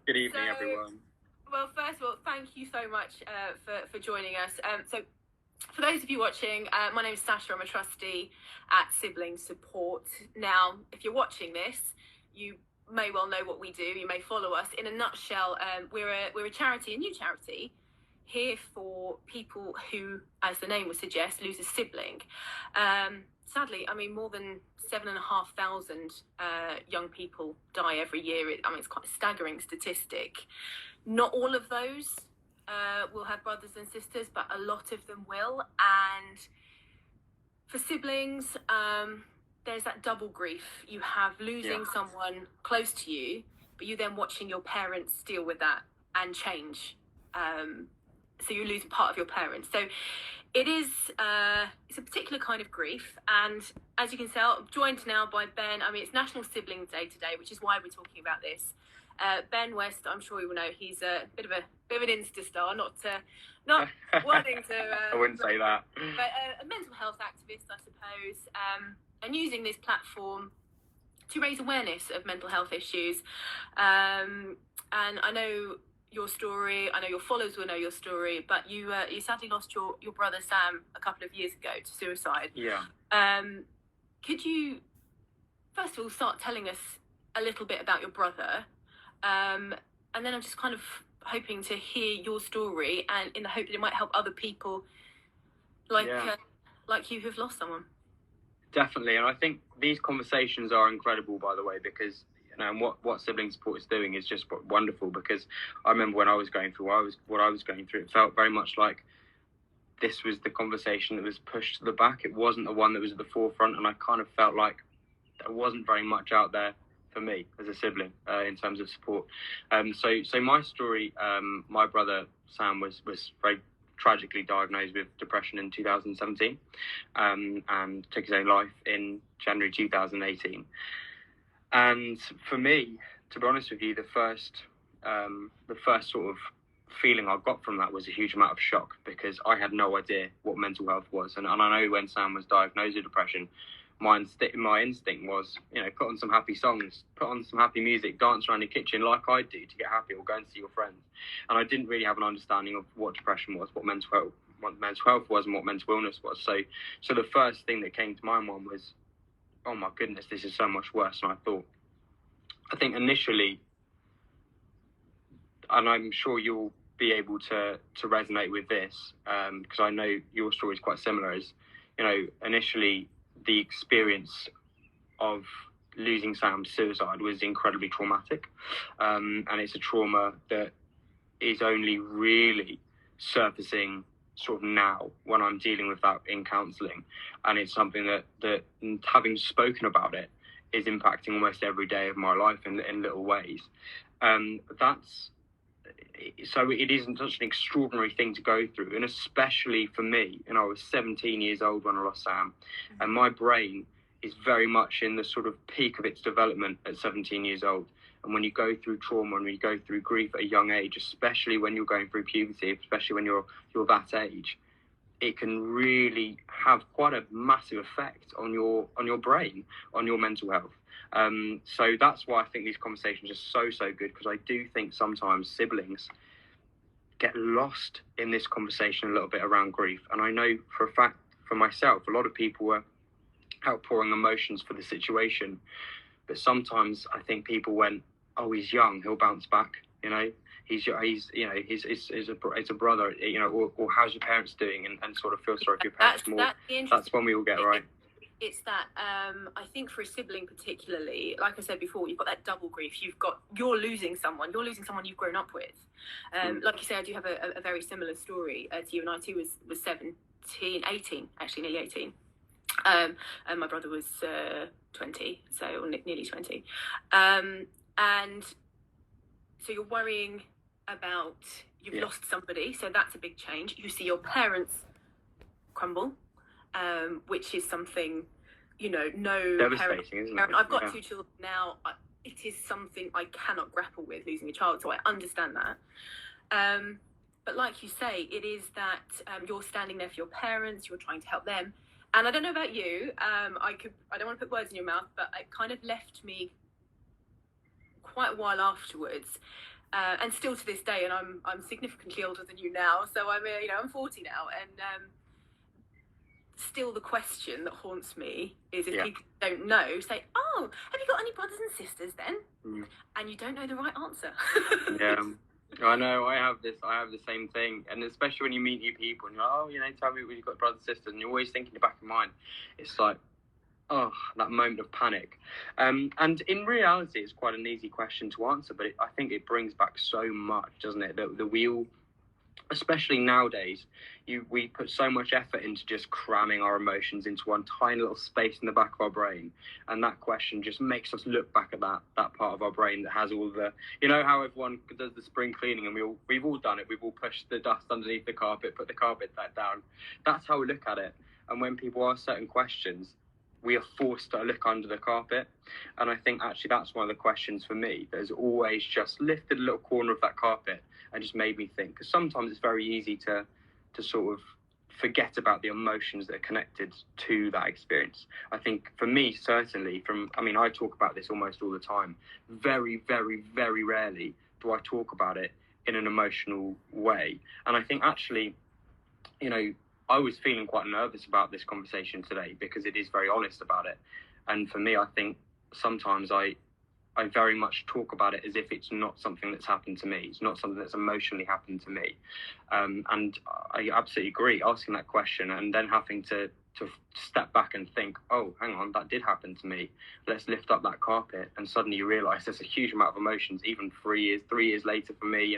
Good evening, everyone. Well, first of all, thank you so much for joining us. So, for those of you watching, my name is Sasha. I'm a trustee at Sibling Support. Now, if you're watching this, you may well know what we do. You may follow us. In a nutshell, we're a charity, a new charity, here for people who, as the name would suggest, lose a sibling. Sadly, I mean, more than 7,500 young people die every year. It's quite a staggering statistic. Not all of those will have brothers and sisters, but a lot of them will. And for siblings, there's that double grief. You have losing someone close to you, but you then watching your parents deal with that and change. So you lose part of your parents. So it is it's a particular kind of grief, and as you can tell, I'm joined now by Ben. I mean, it's National Sibling Day today, which is why we're talking about this. Ben West, I'm sure you will know, he's a bit of an Insta star, not wanting to. I wouldn't say that, but a mental health activist, I suppose, and using this platform to raise awareness of mental health issues. And I know your story. I know your followers will know your story, but you sadly lost your brother Sam a couple of years ago to suicide. Yeah. Could you first of all start telling us a little bit about your brother, and then I'm just kind of hoping to hear your story, and in the hope that it might help other people like you who've lost someone. Definitely, and I think these conversations are incredible, by the way, because and what Sibling Support is doing is just wonderful, because I remember when I was going through what I was going through, it felt very much like this was the conversation that was pushed to the back. It wasn't the one that was at the forefront, and I kind of felt like there wasn't very much out there for me as a sibling in terms of support. So my story, my brother Sam was very tragically diagnosed with depression in 2017 and took his own life in January 2018. And for me, to be honest with you, the first sort of feeling I got from that was a huge amount of shock, because I had no idea what mental health was. And I know when Sam was diagnosed with depression, my instinct was, put on some happy songs, put on some happy music, dance around the kitchen like I do to get happy, or go and see your friends. And I didn't really have an understanding of what depression was, what mental health was, and what mental illness was. So the first thing that came to my mind was, oh my goodness, this is so much worse than I thought. I think initially, and I'm sure you'll be able to resonate with this, because I know your story is quite similar, is, initially the experience of losing Sam's suicide was incredibly traumatic. And it's a trauma that is only really surfacing sort of now when I'm dealing with that in counselling, and it's something that having spoken about it is impacting almost every day of my life in little ways. So it isn't such an extraordinary thing to go through, and especially for me, I was 17 years old when I lost Sam, and my brain is very much in the sort of peak of its development at 17 years old. And when you go through trauma and when you go through grief at a young age, especially when you're going through puberty, especially when you're that age, it can really have quite a massive effect on your brain, on your mental health. So that's why I think these conversations are so good, because I do think sometimes siblings get lost in this conversation a little bit around grief. And I know for a fact, for myself, a lot of people were outpouring emotions for the situation, but sometimes I think people went, oh, he's young, he'll bounce back, he's a brother, or how's your parents doing, and sort of feel sorry for your parents more. That's when we all get right. It's that I think for a sibling particularly, like I said before, you've got that double grief. You're losing someone you've grown up with. Like you say, I do have a very similar story to you, and I too was 18, actually nearly 18. And my brother was 20, so nearly 20. And so you're worrying about, you've lost somebody, so that's a big change. You see your parents crumble, which is something, no devastating, isn't it? I've got 2 children now. It is something I cannot grapple with, losing a child, so I understand that. But like you say, it is that you're standing there for your parents, you're trying to help them. And I don't know about you, I don't want to put words in your mouth, but it kind of left me quite a while afterwards, and still to this day. And I'm significantly older than you now, so I'm 40 now, and still the question that haunts me is if people don't know, say, "Oh, have you got any brothers and sisters then?" And you don't know the right answer. Yeah. I know, I have the same thing, and especially when you meet new people and you're like, oh, tell me you've got brothers and sisters, and you're always thinking in the back of your mind, it's like, oh, that moment of panic. And in reality, it's quite an easy question to answer, but I think it brings back so much, doesn't it? That we all, especially nowadays, we put so much effort into just cramming our emotions into one tiny little space in the back of our brain, and that question just makes us look back at that part of our brain that has all the, how everyone does the spring cleaning, and we've all done it. We've all pushed the dust underneath the carpet, put the carpet back down. That's how we look at it. And when people ask certain questions, we are forced to look under the carpet. And I think actually that's one of the questions for me that has always just lifted a little corner of that carpet and just made me think. Because sometimes it's very easy to sort of forget about the emotions that are connected to that experience. I think for me, certainly, I talk about this almost all the time. Very, very, very rarely do I talk about it in an emotional way. And I think actually, I was feeling quite nervous about this conversation today because it is very honest about it. And for me, I think sometimes I very much talk about it as if it's not something that's happened to me. It's not something that's emotionally happened to me. And I absolutely agree, asking that question and then having to step back and think, oh, hang on, that did happen to me. Let's lift up that carpet. And suddenly you realise there's a huge amount of emotions, even 3 years later for me,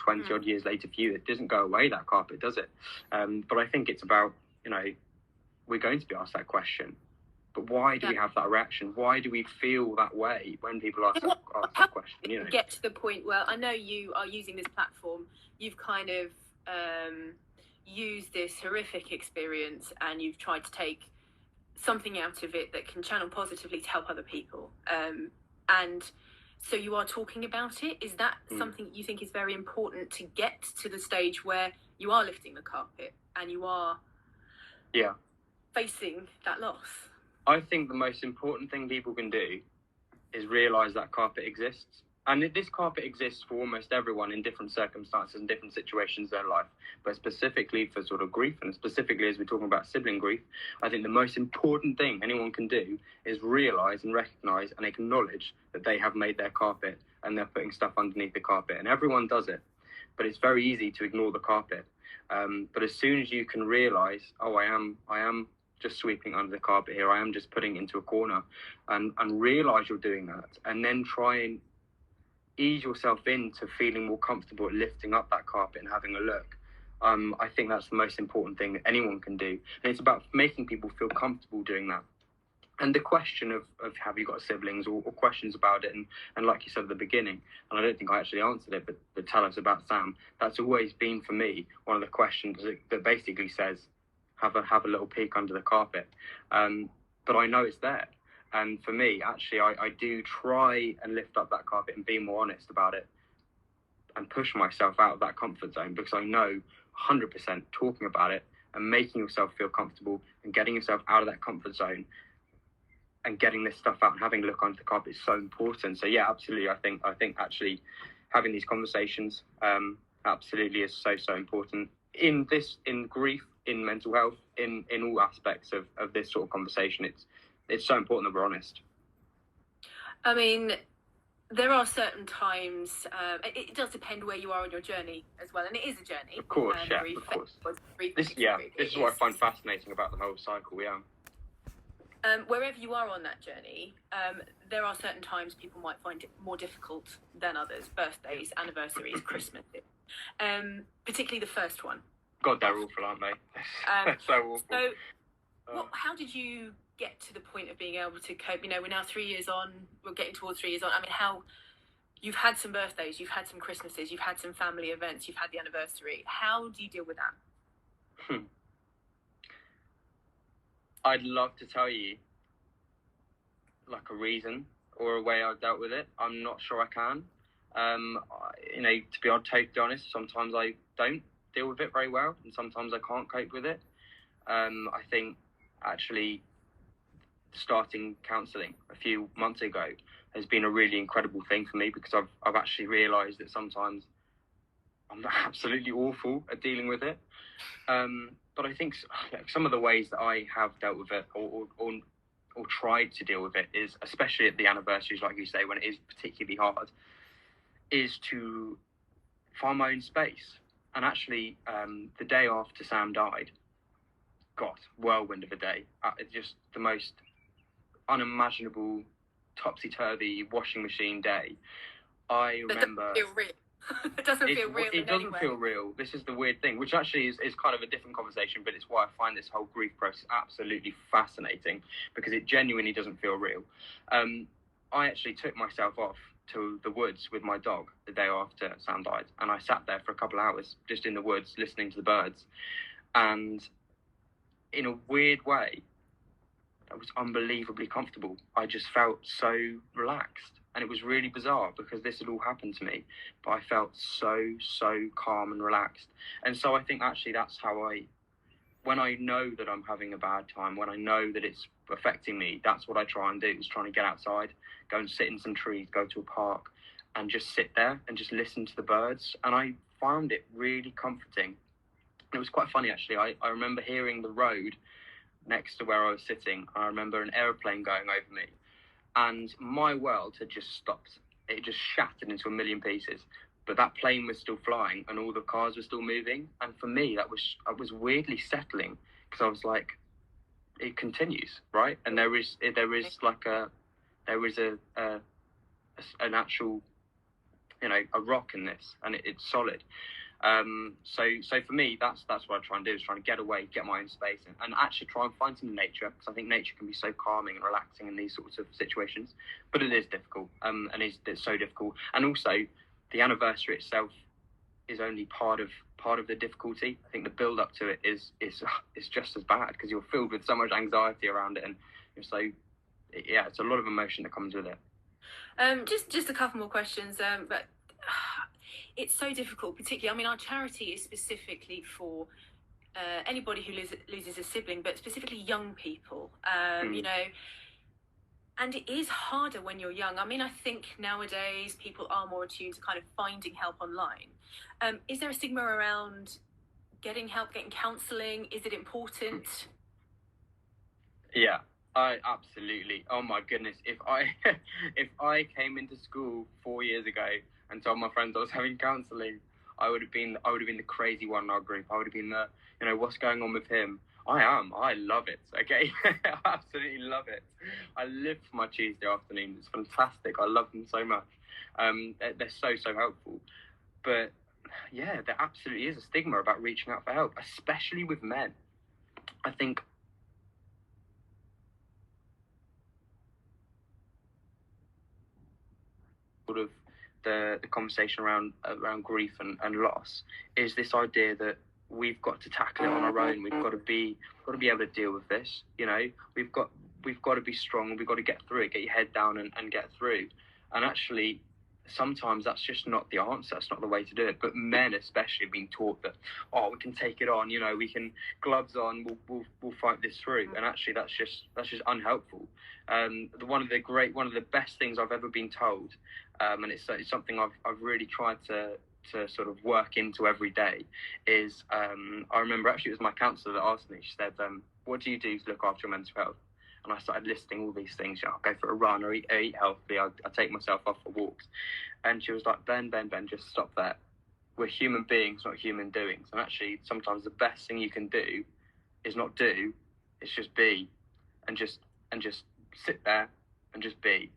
20 odd years later for you. It doesn't go away, that carpet, does it? But I think it's about, we're going to be asked that question. But why do we have that reaction? Why do we feel that way when people ask that question? Get to the point where I know you are using this platform. You've kind of used this horrific experience and you've tried to take something out of it that can channel positively to help other people. And so you are talking about it. Is that something you think is very important to get to the stage where you are lifting the carpet and you are facing that loss? I think the most important thing people can do is realise that carpet exists. And this carpet exists for almost everyone in different circumstances and different situations in their life. But specifically for sort of grief, and specifically as we're talking about sibling grief, I think the most important thing anyone can do is realise and recognise and acknowledge that they have made their carpet and they're putting stuff underneath the carpet. And everyone does it. But it's very easy to ignore the carpet. But as soon as you can realise, oh, I am just sweeping under the carpet here, I am just putting it into a corner, and realise you're doing that, and then try and ease yourself into feeling more comfortable at lifting up that carpet and having a look. I think that's the most important thing that anyone can do, and it's about making people feel comfortable doing that. And the question of have you got siblings or questions about it, and like you said at the beginning, and I don't think I actually answered it, but tell us about Sam, that's always been for me one of the questions that basically says have a little peek under the carpet, but I know it's there. And for me, actually, I do try and lift up that carpet and be more honest about it and push myself out of that comfort zone, because I know 100% talking about it and making yourself feel comfortable and getting yourself out of that comfort zone and getting this stuff out and having a look under the carpet is so important. So yeah, absolutely. I think actually having these conversations absolutely is so important in grief, in mental health, in all aspects of this sort of conversation. It's so important that we're honest. I mean, there are certain times, it does depend where you are on your journey as well, and it is a journey. Of course, of course. This is what I find fascinating about the whole cycle, wherever you are on that journey, there are certain times people might find it more difficult than others. Birthdays, anniversaries, Christmas, particularly the first one. God, they're awful, aren't they? So awful. So, how did you get to the point of being able to cope? We're now 3 years on. We're getting towards 3 years on. I mean, how you've had some birthdays, you've had some Christmases, you've had some family events, you've had the anniversary. How do you deal with that? I'd love to tell you like a reason or a way I've dealt with it. I'm not sure I can. To be totally honest, sometimes I don't deal with it very well, and sometimes I can't cope with it. I think actually starting counselling a few months ago has been a really incredible thing for me, because I've actually realised that sometimes I'm absolutely awful at dealing with it. But I think some of the ways that I have dealt with it, or tried to deal with it, is, especially at the anniversaries, like you say, when it is particularly hard, is to find my own space. And actually, the day after Sam died, God, whirlwind of a day. Just the most unimaginable, topsy-turvy washing machine day. I remember... It doesn't feel real. It doesn't feel real. This is the weird thing, which actually is kind of a different conversation, but it's why I find this whole grief process absolutely fascinating, because it genuinely doesn't feel real. I actually took myself off to the woods with my dog the day after Sam died, and I sat there for a couple of hours just in the woods listening to the birds, and in a weird way, that was unbelievably comfortable. I just felt so relaxed. And it was really bizarre, because this had all happened to me, but I felt so calm and relaxed. And so I think actually that's how when I know that I'm having a bad time, when I know that it's affecting me, that's what I try and do, is trying to get outside, go and sit in some trees, go to a park, and just sit there and just listen to the birds. And I found it really comforting. It was quite funny, actually. I remember hearing the road next to where I was sitting. I remember an aeroplane going over me. And my world had just stopped. It just shattered into a million pieces. But that plane was still flying, and all the cars were still moving. And for me, that was weirdly settling, because I was like, it continues, right? And there is an actual, a rock in this, and it's solid. So for me, that's what I try and do, is trying to get away, get my own space, and actually try and find some nature, because I think nature can be so calming and relaxing in these sorts of situations. But it is difficult, and it's so difficult. And also, the anniversary itself is only part of the difficulty. I think the build up to it is just as bad, because you're filled with so much anxiety around it, and it's a lot of emotion that comes with it. Just a couple more questions, but it's so difficult, particularly, I mean, our charity is specifically for anybody who loses a sibling, but specifically young people, and it is harder when you're young. I mean, I think nowadays people are more attuned to kind of finding help online. Is there a stigma around getting help, getting counselling? Is it important? Yeah, absolutely. Oh my goodness, if I came into school 4 years ago and told my friends I was having counselling, I would have been the crazy one in our group. I would have been what's going on with him? I love it, okay? I absolutely love it. I live for my Tuesday afternoons. It's fantastic. I love them so much. They're so helpful. But yeah, there absolutely is a stigma about reaching out for help, especially with men. I think sort of the conversation around grief and loss is this idea that we've got to tackle it on our own. We've got to be able to deal with this. We've got to be strong. We've got to get through it. Get your head down and get through. And actually, sometimes that's just not the answer. That's not the way to do it. But men especially have been taught that, we can take it on. We can, gloves on. We'll fight this through. And actually, that's just unhelpful. One of the best things I've ever been told, and it's something I've really tried to sort of work into every day, is I remember actually it was my counsellor that asked me. She said, what do you do to look after your mental health? And I started listing all these things. I'll go for a run, or eat healthily. I take myself off for walks. And she was like, Ben, just stop there. We're human beings, not human doings. And actually, sometimes the best thing you can do is not do, it's just be, and just sit there and just be,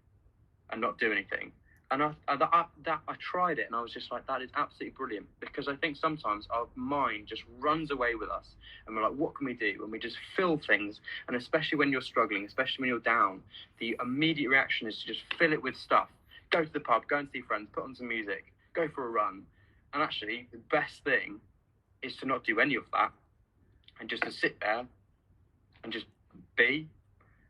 and not do anything. And I tried it, and I was just like, that is absolutely brilliant, because I think sometimes our mind just runs away with us, and we're like, what can we do? And we just fill things, and especially when you're struggling, especially when you're down, the immediate reaction is to just fill it with stuff. Go to the pub, go and see friends, put on some music, go for a run. And actually, the best thing is to not do any of that, and just to sit there and just be,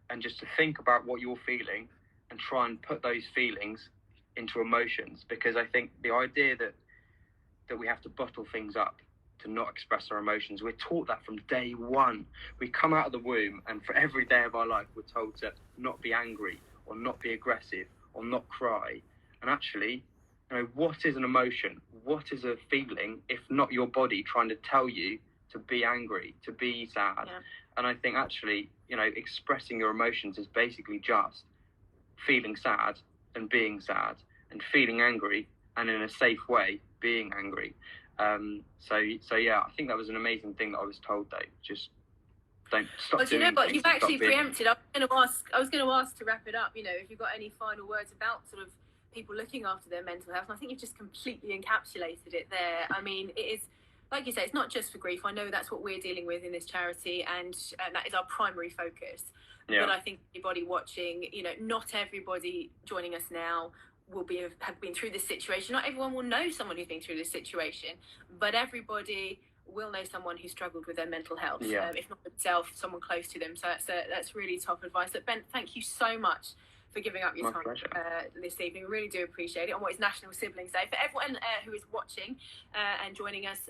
and just to think about what you're feeling, and try and put those feelings into emotions. Because I think the idea that we have to bottle things up to not express our emotions. We're taught that from day one. We come out of the womb, and for every day of our life, we're told to not be angry or not be aggressive or not cry. And actually, what is an emotion? What is a feeling if not your body trying to tell you to be angry, to be sad? Yeah. And I think actually, expressing your emotions is basically just feeling sad and being sad, and feeling angry and in a safe way being angry. So yeah, I think that was an amazing thing that I was told, though. Just don't stop. Well, you know what? You've actually preempted. I was going to ask to wrap it up. If you've got any final words about sort of people looking after their mental health, and I think you've just completely encapsulated it there. I mean, it is, like you say, it's not just for grief. I know that's what we're dealing with in this charity, and that is our primary focus. Yeah. But I think everybody watching, not everybody joining us now will have been through this situation. Not everyone will know someone who's been through this situation, but everybody will know someone who struggled with their mental health, if not themselves, someone close to them. So that's really top advice. But Ben, thank you so much for giving up your time this evening. We really do appreciate it on what is National Siblings Day. For everyone who is watching and joining us,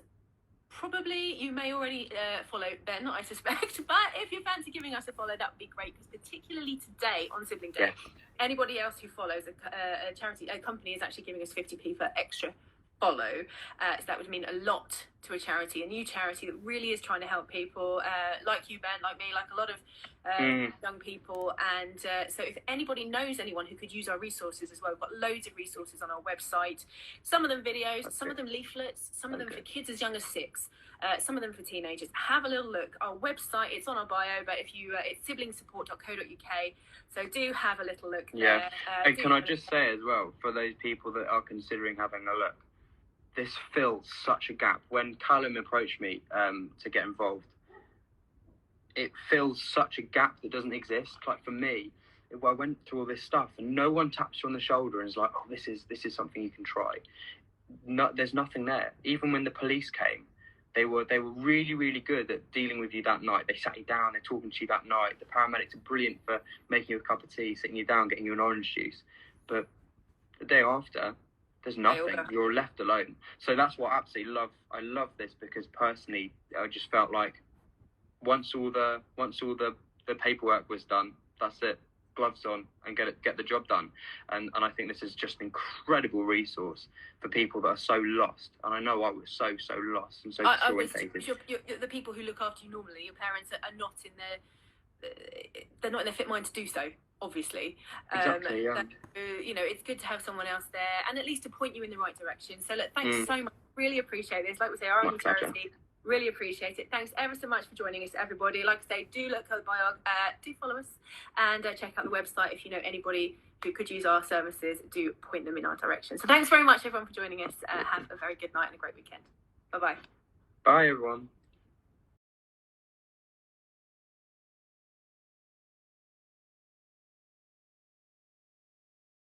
probably you may already follow Ben, I suspect, but if you fancy giving us a follow, that would be great, because particularly today on Sibling Day, anybody else who follows a charity, a company is actually giving us 50p for extra follow, so that would mean a lot to a charity, a new charity that really is trying to help people like you, Ben, like me, like a lot of young people. And so if anybody knows anyone who could use our resources as well, we've got loads of resources on our website, some of them videos, some of them leaflets, some of them for kids as young as 6, some of them for teenagers. Have a little look. Our website, it's on our bio, but if you it's siblingsupport.co.uk, so do have a little look there. And can I just say as well, for those people that are considering having a look, this fills such a gap. When Callum approached me to get involved, it fills such a gap that doesn't exist. Like for me, I went through all this stuff and no one taps you on the shoulder and is like, oh, this is something you can try. No, there's nothing there. Even when the police came, they were really, really good at dealing with you that night. They sat you down, they're talking to you that night. The paramedics are brilliant for making you a cup of tea, sitting you down, getting you an orange juice. But the day after, there's nothing. You're left alone. So that's what I absolutely love. I love this because personally, I just felt like once all the paperwork was done, that's it. Gloves on and get the job done. And I think this is just an incredible resource for people that are so lost. And I know I was so lost and so disorientated. The people who look after you normally, your parents, are not in they're not in their fit mind to do so. Obviously, exactly, yeah. It's good to have someone else there and at least to point you in the right direction. So look, thanks so much. Really appreciate this. Like we say, our own charity. Really appreciate it. Thanks ever so much for joining us, everybody. Like I say, do look at the bio, do follow us, and check out the website. If you know anybody who could use our services, do point them in our direction. So thanks very much, everyone, for joining us. Have a very good night and a great weekend. Bye-bye. Bye, everyone.